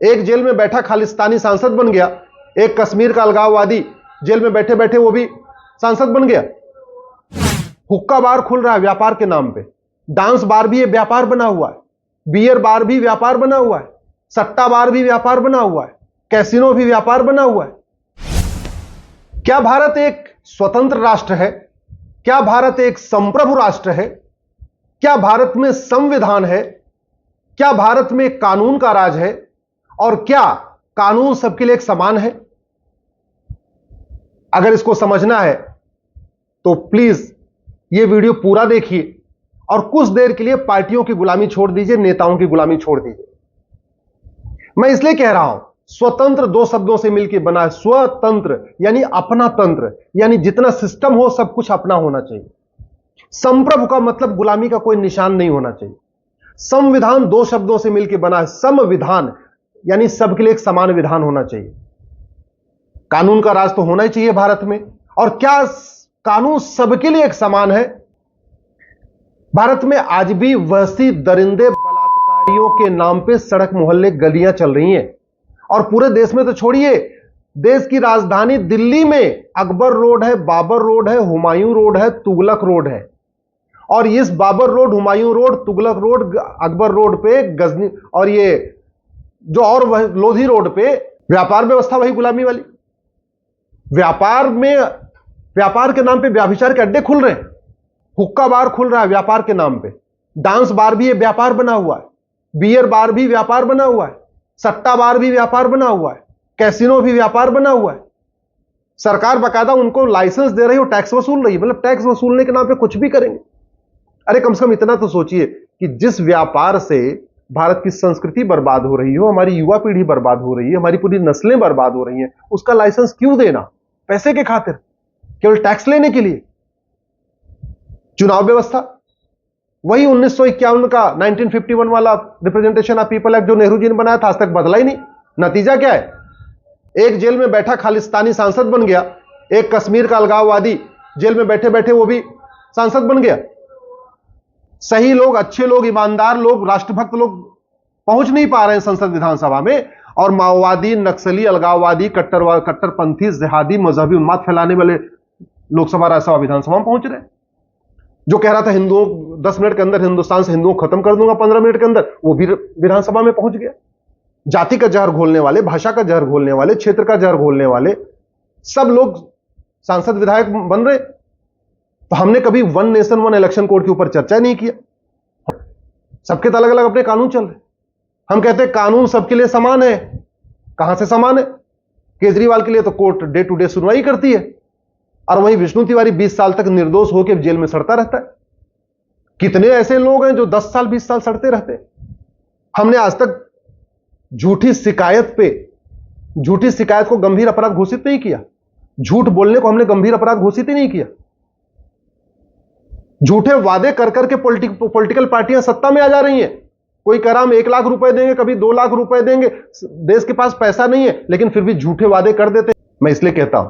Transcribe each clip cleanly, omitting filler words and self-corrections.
एक जेल में बैठा खालिस्तानी सांसद बन गया, एक कश्मीर का अलगाववादी जेल में बैठे बैठे वो भी सांसद बन गया। हुक्का बार खुल रहा है व्यापार के नाम पे, डांस बार भी ये व्यापार बना हुआ है, बियर बार भी व्यापार बना हुआ है, सट्टा बार भी व्यापार बना हुआ है, कैसीनो भी व्यापार बना हुआ है। क्या भारत एक स्वतंत्र राष्ट्र है? क्या भारत एक संप्रभु राष्ट्र है? क्या भारत में संविधान है? क्या भारत में कानून का राज है? और क्या कानून सबके लिए एक समान है? अगर इसको समझना है तो प्लीज ये वीडियो पूरा देखिए और कुछ देर के लिए पार्टियों की गुलामी छोड़ दीजिए, नेताओं की गुलामी छोड़ दीजिए। मैं इसलिए कह रहा हूं, स्वतंत्र दो शब्दों से मिलकर बना है। स्वतंत्र यानी अपना तंत्र, यानी जितना सिस्टम हो सब कुछ अपना होना चाहिए। संप्रभु का मतलब गुलामी का कोई निशान नहीं होना चाहिए। संविधान दो शब्दों से मिलकर बना है। संविधान यानी सबके लिए एक समान विधान होना चाहिए। कानून का राज तो होना ही चाहिए भारत में। और क्या कानून सबके लिए एक समान है? भारत में आज भी वहशी दरिंदे बलात्कारियों के नाम पे सड़क मोहल्ले गलियां चल रही हैं। और पूरे देश में तो छोड़िए, देश की राजधानी दिल्ली में अकबर रोड है, बाबर रोड है, हुमायूं रोड है, तुगलक रोड है। और इस Babar road, Humayun road, Tughlaq road, Akbar road पे गजनी और ये जो और लोधी रोड पे व्यापार व्यवस्था वही गुलामी वाली। व्यापार के नाम पे व्यभिचार के अड्डे खुल रहे हैं, हुक्का बार खुल रहा है व्यापार के नाम पे, डांस बार भी ये व्यापार बना हुआ है, बियर बार भी व्यापार बना हुआ है, सट्टा बार भी व्यापार बना हुआ है, कैसीनो भी व्यापार बना हुआ है। सरकार बकायदा उनको लाइसेंस दे रही है, टैक्स वसूल रही है। मतलब टैक्स वसूलने के नाम पे कुछ भी करेंगे। अरे कम से कम इतना तो सोचिए कि जिस व्यापार से भारत की संस्कृति बर्बाद हो रही हो, हमारी युवा पीढ़ी बर्बाद हो रही है, हमारी पूरी नस्लें बर्बाद हो रही हैं, उसका लाइसेंस क्यों देना? पैसे के खातिर, केवल टैक्स लेने के लिए। चुनाव व्यवस्था वही 1951 का 1951 वाला रिप्रेजेंटेशन ऑफ पीपल एक्ट जो नेहरू जी ने बनाया था, आज तक बदला ही नहीं। नतीजा क्या है? एक जेल में बैठा खालिस्तानी सांसद बन गया, एक कश्मीर का अलगाववादी जेल में बैठे बैठे वो भी सांसद बन गया। सही लोग, अच्छे लोग, ईमानदार लोग, राष्ट्रभक्त लोग पहुंच नहीं पा रहे हैं संसद विधानसभा में, और माओवादी, नक्सली, अलगाववादी, कट्टरपंथी, जिहादी, मजहबी उन्माद फैलाने वाले लोकसभा, राज्यसभा, विधानसभा में पहुंच रहे हैं। जो कह रहा था हिंदुओं 10 मिनट के अंदर हिंदुस्तान से हिंदुओं खत्म कर दूंगा 15 मिनट के अंदर, वो भी विधानसभा में पहुंच गया। जाति का जहर घोलने वाले, भाषा का जहर घोलने वाले, क्षेत्र का जहर घोलने वाले सब लोग सांसद विधायक बन रहे। तो हमने कभी one nation one election code के ऊपर चर्चा नहीं किया। सबके तो अलग अलग अपने कानून चल रहे। हम कहते हैं कानून सबके लिए समान है। कहां से समान है? केजरीवाल के लिए तो कोर्ट डे टू डे सुनवाई करती है, और वहीं विष्णु तिवारी 20 साल तक निर्दोष होकर जेल में सड़ता रहता है। कितने ऐसे लोग हैं जो 10 साल 20 साल सड़ते रहते हैं। हमने आज तक झूठी शिकायत को गंभीर अपराध घोषित नहीं किया। झूठ बोलने को हमने गंभीर अपराध घोषित ही नहीं किया। झूठे वादे कर करके पॉलिटिकल पार्टियां सत्ता में आ जा रही हैं। कोई कह रहा हम 1 लाख रुपए देंगे, कभी 2 लाख रुपए देंगे। देश के पास पैसा नहीं है लेकिन फिर भी झूठे वादे कर देते। मैं इसलिए कहता हूं,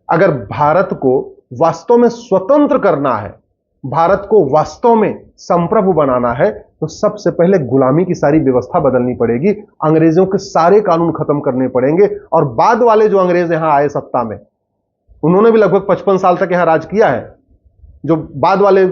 अगर भारत को वास्तव में स्वतंत्र करना है, भारत को वास्तव में संप्रभु बनाना है, तो सबसे पहले गुलामी की सारी व्यवस्था बदलनी पड़ेगी। अंग्रेजों के सारे कानून खत्म करने पड़ेंगे। और बाद वाले जो अंग्रेज यहां आए सत्ता में, उन्होंने भी लगभग 55 साल तक यहां राज किया है। जो बाद वाले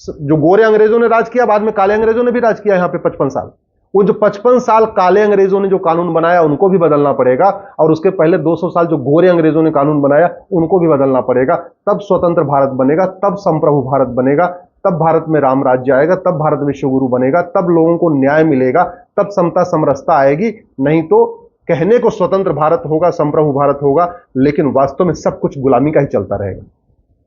जो गोरे अंग्रेजों ने राज किया, बाद में काले अंग्रेजों ने भी राज किया यहां पे 55 साल। वो जो 55 साल काले अंग्रेजों ने जो कानून बनाया उनको भी बदलना पड़ेगा, और उसके पहले 200 साल जो गोरे अंग्रेजों ने कानून बनाया उनको भी बदलना पड़ेगा। तब स्वतंत्र भारत बनेगा, तब संप्रभु भारत बनेगा, तब भारत में राम राज्य आएगा, तब भारत विश्वगुरु बनेगा, तब लोगों को न्याय मिलेगा, तब समता समरसता आएगी। नहीं तो कहने को स्वतंत्र भारत होगा, संप्रभु भारत होगा, लेकिन वास्तव में सब कुछ गुलामी का ही चलता रहेगा।